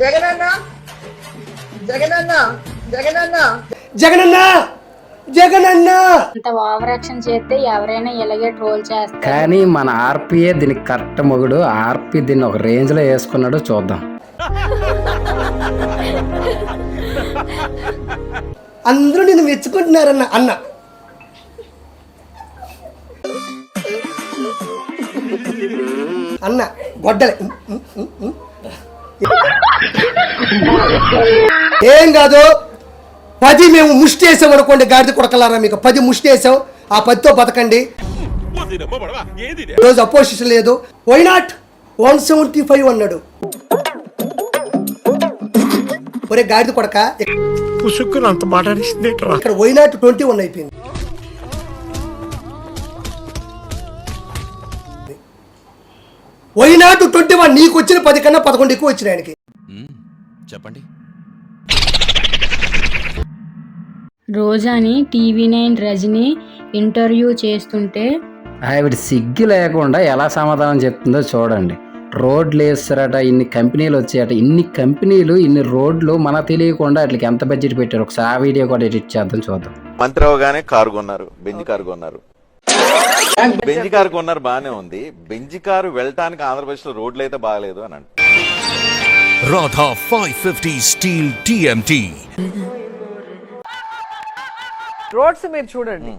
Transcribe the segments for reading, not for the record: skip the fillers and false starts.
జగనన్న జగనన్న జగనన్న జగనన్న జగనన్న అంత over action చేస్తే ఎవరైనా ఇలాగే ట్రోల్ చేస్తారు. కానీ మన ఆర్పీఏ దీనికి కరెక్ట్ మొగుడు. ఆర్పీ దీన్ని ఒక రేంజ్ లో వేసుకున్నాడు, చూద్దాం. అందరూ నిన్ను మెచ్చుకుంటున్నారన్న అన్న. అన్న గొడ్డలే ఏం కాదు. 10 మేము ముష్టి వేసాం అనుకోండి, గాడిద కొడకలారా, మీకు 10 ముష్టి వేసాం. ఆ 10తో బతకండి. రోజు అపోజిషన్ లేదు. వై నాట్ 175 అన్నాడు. ఒరే గాడిద కొడక, ఇక్కడ వై నాట్ 21 అయిపోయింది. Why not 21. నీకు వచ్చిన 10 కన్నా 11 ఎక్కువ వచ్చిన ఆయనకి. చెప్పండి. రోజాని TV9 రజని ఇంటర్వ్యూ చేస్తుంటే ఆవిడ సిగ్గు లేకుండా ఎలా సమాధానం చెప్తుందో చూడండి. రోడ్లు వేస్తారట, ఇన్ని కంపెనీలు వచ్చాయట. ఇన్ని కంపెనీలు, ఇన్ని రోడ్లు మనకు తెలియకుండా వాటికి ఎంత బడ్జెట్ పెట్టారు. ఒకసారి ఆ వీడియో కూడా ఎడిట్ చేద్దాం, చూద్దాం. మంత్రి అవగానే కారు కొన్నారు, బెంజ్ కారు కొన్నారు. బెంజ్ కారు కొన్నారు, బానే ఉంది. బెంజ్ కారు వెళ్ళటానికి ఆంధ్రప్రదేశ్ లో రోడ్లు అయితే బాగలేదు అని అంటే. Radha 550 steel TMT. రోడ్స్ మీరు చూడండి,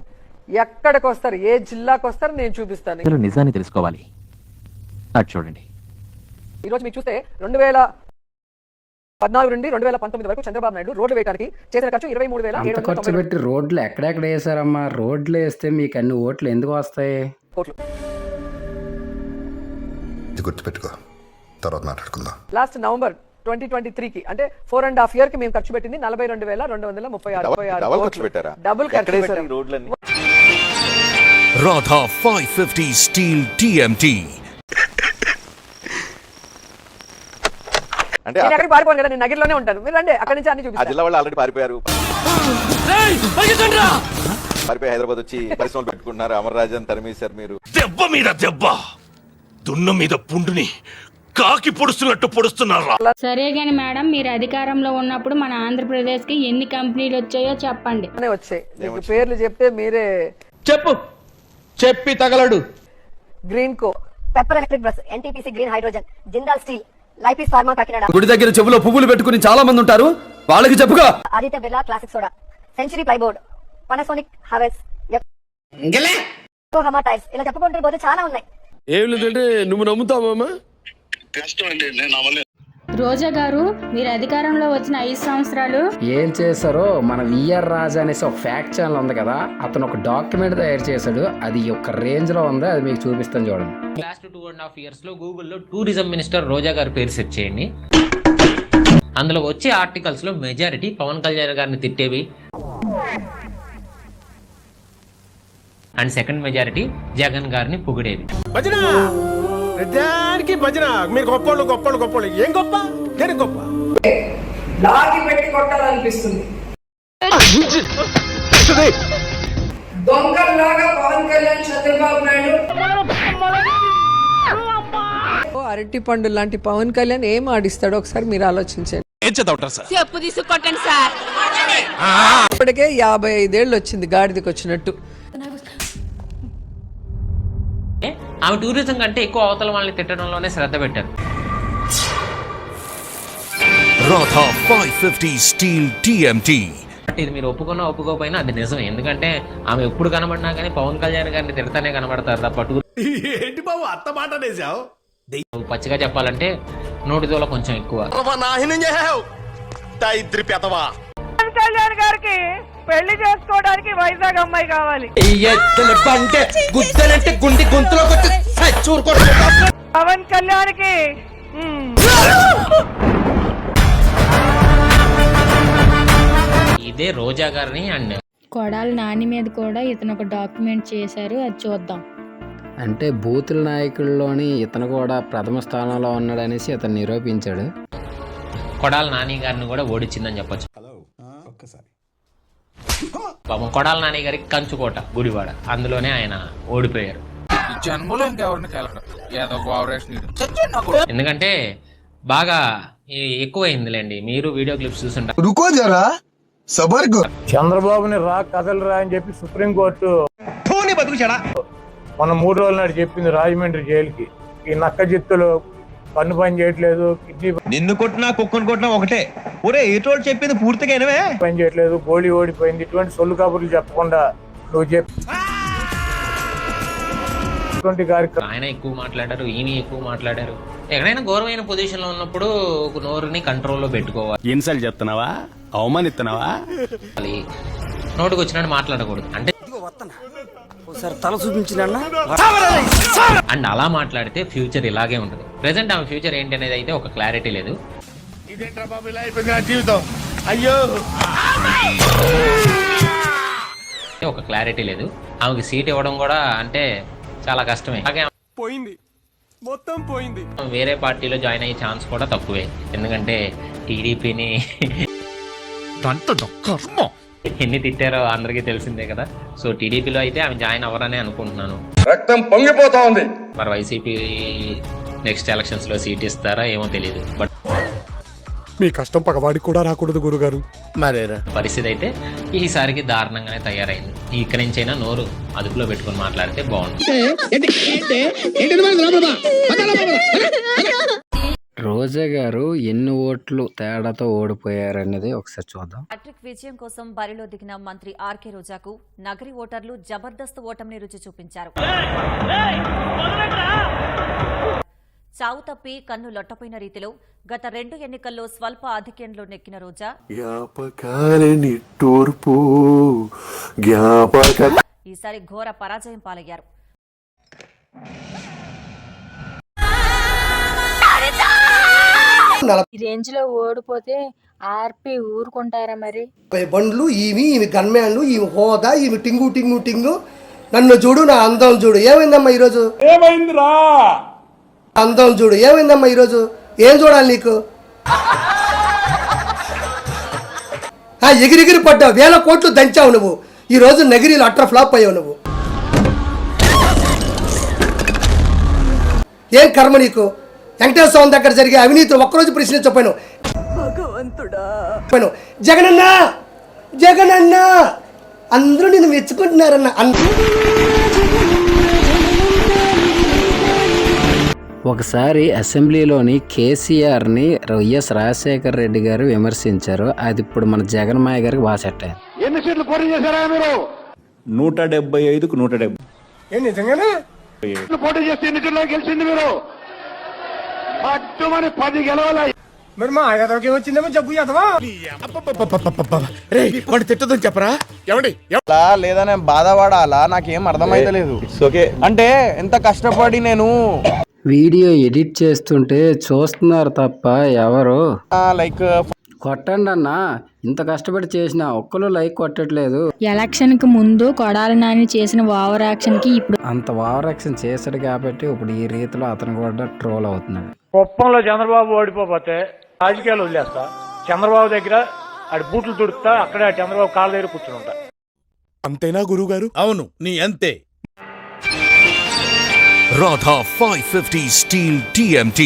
ఎక్కడికి వస్తారు, ఏ జిల్లాకు వస్తారు నేను చూపిస్తాను. నిజాన్ని తెలుసుకోవాలి, అది చూడండి. ఈ రోజు మీకు చూస్తే 2014 నుండి 2019 వరకు చంద్రబాబు నాయుడు రోడ్లు వేయడానికి చేసిన ఖర్చు 23,790 ఖర్చు పెట్టి రోడ్లు ఎక్కడెక్కడ వేసారమ్మా. రోడ్లు వేస్తే మీకు అన్ని ఓట్లు ఎందుకు వస్తాయి? కోట్లు. గుర్తుపెట్టుకో, తర్వాత మాట్లాడుకుందాం. లాస్ట్ నవంబర్ 2023కి అంటే 4.5 years కి మేము ఖర్చు పెట్టింది 42,236 డబుల్ ఖర్చు పెట్టారా? డబుల్ ఖర్చు పెట్టారు. రోడ్లన్నీ రాధా 550 స్టీల్ TMT. అంటే నేను ఎక్కడికి పారిపోను కదా, నేను నగిరిలోనే ఉంటాను. మీరు రండి, అక్కడి నుంచి అన్ని ఆ చూపిస్తాను. జిల్లా వాళ్ళు ఆల్రెడీ పారిపోయారు. పారిపోయి హైదరాబాద్ వచ్చి పరిశ్రమలు పెట్టుకుంటున్నారు. అమర్ రాజన్ తరిమేశారు మీరు. దెబ్బ మీద దెబ్బ, దున్న మీద పుండుని కాకి పొడుస్తున్నట్టు పొడుస్తున్నారా? సరే గాని మేడం, మీరు అధికారంలో ఉన్నప్పుడు మన ఆంధ్రప్రదేశ్ కి ఎన్ని కంపెనీలు వచ్చాయో చెప్పండి. వచ్చాయి, మీకు పేర్లు చెప్తే మీరే చెప్పు, చెప్పి తగలడు. Greenko, pepper electric bus, NTPC green hydrogen, Jindal steel, లైఫీస్ ఫార్మా కాకినాడ. గుడి దగ్గర చెవులో పువ్వులు పెట్టుకుని చాలా మంది ఉంటారు, వాళ్ళకి చెప్పుగా. Aditya Birla classic soda, century plyboard, Panasonic Havells, Yokohama tyres, ఇలా చెప్పుకుంటూ పోతే చాలా ఉన్నాయి. ఏం లేదంటే నువ్వు నమ్ముతావా? రోజా గారు, మీరు అధికారంలో వచ్చిన 5 సంవత్సరాలు ఏం చేశారో, మన విఆర్ రాజా అనేసి ఒక ఫ్యాక్ట్ ఛానల్ ఉంది కదా, అతను ఒక డాక్యుమెంట్ తయారు చేశాడు. అది ఒక రేంజ్ లో ఉంది, అది మీకు చూపిస్తాను చూడండి. లాస్ట్ 2.5 years లో గూగుల్లో టూరిజం మినిస్టర్ రోజా గారి పేరు సెర్చ్ చేయండి. అందులో వచ్చే ఆర్టికల్స్ లో మెజారిటీ పవన్ కళ్యాణ్ గారిని తిట్టేవి, అండ్ సెకండ్ మెజారిటీ జగన్ గారిని పొగిడేవి. ప్రతిదానికి భజన. మీరు గొప్పోళ్ళు గొప్పోళ్ళు గొప్పోళ్ళు. ఏం గొప్ప? దేనికి గొప్ప? లాగి పెట్టి కొట్టాలనిపిస్తుంది. దొంగలాగా పవన్ కళ్యాణ్, చంద్రబాబు నాయుడు, అరటి పండు లాంటి పవన్ కళ్యాణ్ ఏం ఆడిస్తాడో ఒకసారి మీరు ఆలోచించండి. ఇప్పటికే 55 ఏళ్ళు వచ్చింది గాడిదకి వచ్చినట్టు. ఆమె టూరిజం కంటే ఎక్కువ అవతల వాళ్ళని తిట్టడంలోనే శ్రద్ధ పెట్టారు. Radha 550 steel TMT. ఇది మీరు ఒప్పుకున్నా ఒప్పుకోపోయినా అది నిజం. ఎందుకంటే ఆమె ఎప్పుడు కనబడినా కానీ పవన్ కళ్యాణ్ గారిని తిడతానే కనబడతారు తప్ప ఏంటి బాబు అత్త మాట అనేసావు? పచ్చిగా చెప్పాలంటే నోటిదోల కొంచెం ఎక్కువ. కళ్యాణ్ గారికి పెళ్లి చేసుకోవడానికి వైజాగ్ అమ్మాయి కావాలి. పవన్ కళ్యాణ్ కి ఇదే రోజా గారిని అండ్ కొడాలి నాని మీద కూడా ఇతను ఒక డాక్యుమెంట్ చేశారు, అది చూద్దాం. అంటే బూతుల నాయకుల్లోని ఇతను కూడా ప్రథమ స్థానంలో ఉన్నాడనేసి ఇతను నిరూపించాడు. కొడాలి నాని గారిని కూడా ఓడించిందని చెప్పొచ్చు. పాపం కొడాలి నాని గారికి కంచుకోట గుడివాడ, అందులోనే ఆయన ఓడిపోయారు. ఎందుకంటే బాగా ఎక్కువైందిలేండి, మీరు వీడియో క్లిప్స్ చూసుంటారు. రుకో జరా సబర్ కో. చంద్రబాబుని కదలరా అని చెప్పి సుప్రీంకోర్టు మన 3 రోజుల నాడు చెప్పింది రాజమండ్రి జైలుకి. ఈ నక్క జిత్తులు కన్ను పని చేయట్లేదు, కిడ్నీ నిన్ను కొట్టినా కుక్కను కొట్టినా ఒకటే. ఒరే ఏటోళ్ళు చెప్పింది పూర్తిగా వినవే. పని చేయట్లేదు, గోళీ ఓడిపోయింది, ఇటువంటి సొల్లు కబుర్లు చెప్పకుండా నువ్వు కార్యక్రమం. ఆయన ఎక్కువ మాట్లాడారు, ఈయన ఎక్కువ మాట్లాడారు. ఎక్కడైనా గౌరవమైన పొజిషన్ లో ఉన్నప్పుడు ఒక నోరుని కంట్రోల్లో పెట్టుకోవాలి. ఇన్సల్ట్ చెప్తున్నావా, అవమానిస్తున్నావా? నోటికి వచ్చినట్టు మాట్లాడకూడదు. అంటే తల చూపించిన అండ్ అలా మాట్లాడితే ఫ్యూచర్ ఇలాగే ఉంటుంది. ప్రెసెంట్ ఆమె ఫ్యూచర్ ఏంటి అనేది అయితే ఒక క్లారిటీ లేదు. జీవితం అయ్యో ఒక క్లారిటీ లేదు. ఆమెకి సీట్ ఇవ్వడం కూడా అంటే చాలా కష్టమే. అలాగే పోయింది, మొత్తం పోయింది. వేరే పార్టీలో జాయిన్ అయ్యే ఛాన్స్ కూడా తక్కువే. ఎందుకంటే టీడీపీని ఎన్ని తిట్టారో అందరికీ తెలిసిందే కదా. సో టీడీపీలో అయితే ఆమె జాయిన్ అవ్వరనే అనుకుంటున్నాను. రక్తం పొంగిపోతా ఉంది. మరి వైసీపీ నెక్స్ట్ ఎలక్షన్స్ లో సీట్ ఇస్తారా ఏమో తెలియదు. బట్ మీ కష్టం పగవాడికి కూడా రాకూడదు గురుగారు. మరేరా పరిస్థితి అయితే ఈసారికి దారుణంగానే తయారైంది. ఇక్కడి నుంచైనా నోరు అదుపులో పెట్టుకుని మాట్లాడితే బాగుంటుంది. రోజా గారు ఎన్ని ఓట్లు తేడాతో ఓడిపోయారనేది ఒకసారి చూద్దాం. హ్యాట్రిక్ విజయం కోసం బరిలో దిగిన మంత్రి ఆర్కే రోజాకు నగరి ఓటర్లు జబర్దస్త్ ఓటమిని రుచి చూపించారు. చావు తప్పి కన్ను లొట్టపోయిన రీతిలో గత 2 ఎన్నికల్లో స్వల్ప ఆధిక్యంలో నెక్కిన రోజా ఈసారి ఘోర పరాజయం పాలయ్యారు. ఈ రేంజ్ లో ఓడిపోతే ఆర్పి ఊరుకుంటారా మరి? బండ్లు ఈమె గన్మ్యాన్లు, ఈమె హోదా, ఈమె టింగు టింగు టింగు. నన్ను చూడు, నా అందం చూడు. ఏమైందమ్మా ఈరోజు? ఏమైందిరా అందం చూడు. ఏమైందమ్మా ఈరోజు? ఏం చూడాలి నీకు? ఎగిరిగిరి పడ్డావు, 1000 కోట్లు దంచావు నువ్వు. ఈ రోజు నగిరిలో అట్ర ఫ్లాప్ అయ్యావు నువ్వు. ఏం కర్మ నీకు? వెంకటేశ్వర స్వామి దగ్గర జరిగే అవినీతి ఒక్కరోజు ప్రశ్నించకపోయాను. జగనన్న జగనన్న అందరూ నిన్ను మెచ్చుకుంటున్నారన్న. ఒకసారి అసెంబ్లీలోని కేసీఆర్ని వైఎస్ రాజశేఖర రెడ్డి గారు విమర్శించారు. అది ఇప్పుడు మన జగన్మాయ గారికి బాగా సెట్ అయింది. ఎన్ని సీట్లు పోటీ చేశారా మీరు? 175కు 170. నిజంగానే పోటీ చేస్తే ఎన్ని సీట్లు గెలిచింది మీరు? పట్టుమని 10 గెలవాలి. మరి మా యాదవకి వచ్చిందేమో జబ్బు యాదవా. వాడు తిట్టదని చెప్పరా? ఎవడి లేదా నేను బాధపడాలా? నాకేం అర్థమైతలేదు. అంటే ఎంత కష్టపడి నేను వీడియో ఎడిట్ చేస్తుంటే చూస్తున్నారు తప్ప ఎవరు లైక్ కొట్టండి అన్న. ఇంత కష్టపడి చేసిన ఒక్కరు లైక్ కొట్టట్లేదు. ఎలక్షన్ కి ముందు కొడాలి నాని చేసిన ఓవర్ యాక్షన్ కి ఇప్పుడు అంత ఓవర్ యాక్షన్ చేశాడు కాబట్టి ఇప్పుడు ఈ రీతిలో అతను కూడా ట్రోల్ అవుతున్నాడు. కుప్పంలో చంద్రబాబు ఓడిపోతే రాజకీయాలు వదిలేస్తా, చంద్రబాబు దగ్గర ఆడి బూట్లు తుడుతా, అక్కడ చంద్రబాబు కాళ్ళ దగ్గర కూర్చుని ఉంటా. అంతేనా గురువు గారు? అవును, నీ అంతే. Radha 550 steel TMT.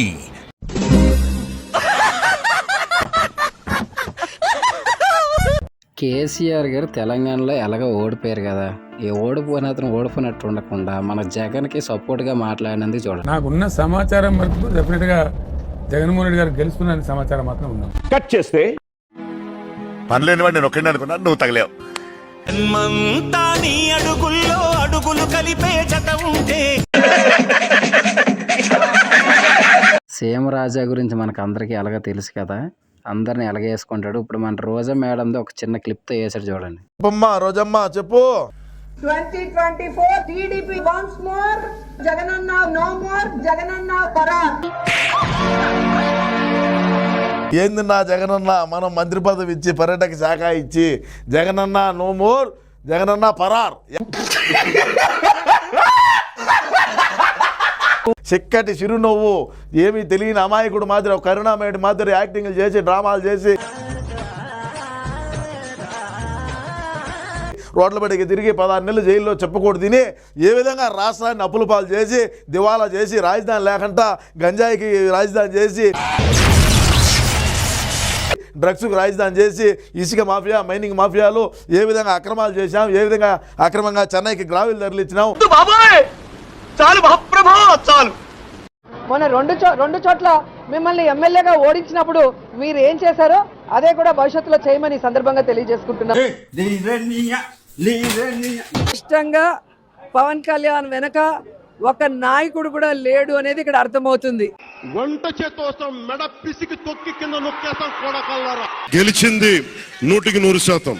కేసీఆర్ గారు తెలంగాణలో ఎలాగో ఓడిపోయారు కదా. ఈ ఓడిపోయిన అతను ఓడిపోయినట్టు ఉండకుండా మన జగన్కి సపోర్ట్గా మాట్లాడినందుకు చూడండి. నాకున్న సమాచారం వరకు డెఫినెట్ గా జగన్మోహన్ రెడ్డి గారు గెలుస్తున్న సమాచారం మాత్రం ఉన్నాం. కట్ చేస్తే పనిలేని వాడు నేను ఒక్కడే అనుకున్నా, నువ్వు తగలేవు. అడుగుల్లో అడుగులు కలిపే జత ఉంటే. సీఎం రాజా గురించి మనకు అందరికీ ఎలాగో తెలుసు కదా, అందరిని ఎలాగేసుకుంటాడు. ఇప్పుడు మన రోజా మేడంతో ఒక చిన్న క్లిప్తో వేసాడు చూడండి. రోజమ్మా చెప్పు. 2024 టీడీపీ వన్స్ మోర్, జగనన్న నో మోర్, జగనన్న పరార్. ఏంది నా జగనన్న, మనం మంత్రి పదవి ఇచ్చి పర్యాటక శాఖ ఇచ్చి జగనన్న నో మోర్, జగనన్న పరార్. చిక్కటి చిరునవ్వు, ఏమీ తెలియని అమాయకుడు మాదిరి, ఒక కరుణామయుడి మాదిరి యాక్టింగ్లు చేసి డ్రామాలు చేసి రోడ్ల బడికి తిరిగి 16 నెలలు జైల్లో చెప్పకూడదు తిని ఏ విధంగా రాష్ట్రాన్ని అప్పుల పాలు చేసి దివాలా చేసి రాజధాని లేకుండా గంజాయికి రాజధాని చేసి డ్రగ్స్కు రాజధాని చేసి ఇసుక మాఫియా, మైనింగ్ మాఫియాలు ఏ విధంగా అక్రమాలు చేశాం, ఏ విధంగా అక్రమంగా చెన్నైకి గ్రావిల్ ధరలు ఇచ్చినాం. మొన్న రెండు చోట్ల మిమ్మల్ని ఎమ్మెల్యేగా ఓడించినప్పుడు మీరు ఏం చేశారో అదే కూడా భవిష్యత్తులో చేయమని ఈ సందర్భంగా తెలియజేసుకుంటున్నాను. ఇష్టంగా పవన్ కళ్యాణ్ వెనక ఒక నాయకుడు కూడా లేడు అనేది ఇక్కడ అర్థమవుతుంది. గెలిచింది 100%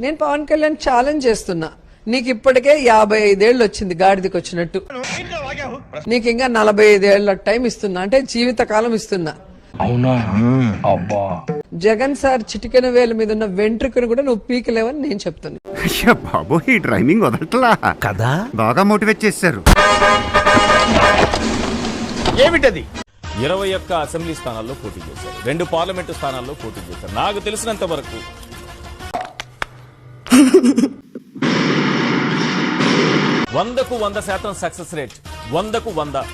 నేను పవన్ కళ్యాణ్ ఛాలెంజ్ చేస్తున్నా. నీకు ఇప్పటికే 55 ఏళ్ళు వచ్చింది గాడిదకి వచ్చినట్టు. నీకు ఇంకా 45 ఏళ్ల టైం ఇస్తున్నా, అంటే జీవితకాలం ఇస్తున్నా. అవునా? అబ్బా, జగన్ సార్ చిటికెన వేల మీద ఉన్న వెంట్రుకను కూడా నువ్వు పీకలేవని నేను చెప్తున్నా. బాబు ఈ డ్రైవింగ్ వదలట్లా కదా, బాగా మోటివేట్ చేశారు. ఏమిటది? 21 అసెంబ్లీ స్థానాల్లో పోటీ చేశారు, 2 పార్లమెంటు స్థానాల్లో పోటీ చేశారు. నాకు తెలిసినంత వరకు 100కు 100% సక్సెస్ రేట్, 100కు 100.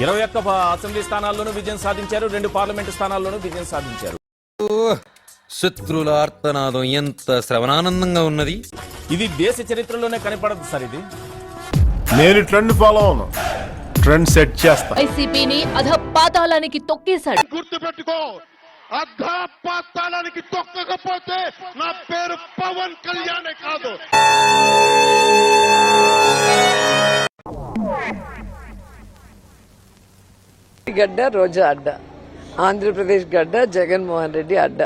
21 అసెంబ్లీ స్థానాల్లోనూ విజయం సాధించారు, 2 పార్లమెంటు స్థానాల్లోనూ విజయం సాధించారు. శత్రుల ఆర్తనాదం ఎంత శ్రవణానందంగా ఉన్నది. ఇది దేశ చరిత్రలోనే కనపడదు సార్. ఇది నేను ట్రెండ్ ఫాలో అవును, ట్రెండ్ సెట్ చేస్తా. వైసీపీని అధపాతాళానికి తొక్కేశాడు. గుర్తుపెట్టుకో, అధపాతాళానికి తొక్కకపోతే నా పేరు పవన్ కళ్యాణే కాదు. గడ్డ రోజా అడ్డ, ఆంధ్రప్రదేశ్ గడ్డ జగన్మోహన్ రెడ్డి అడ్డ.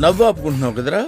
నవ్వు ఆపుకుంటున్నావు కదరా.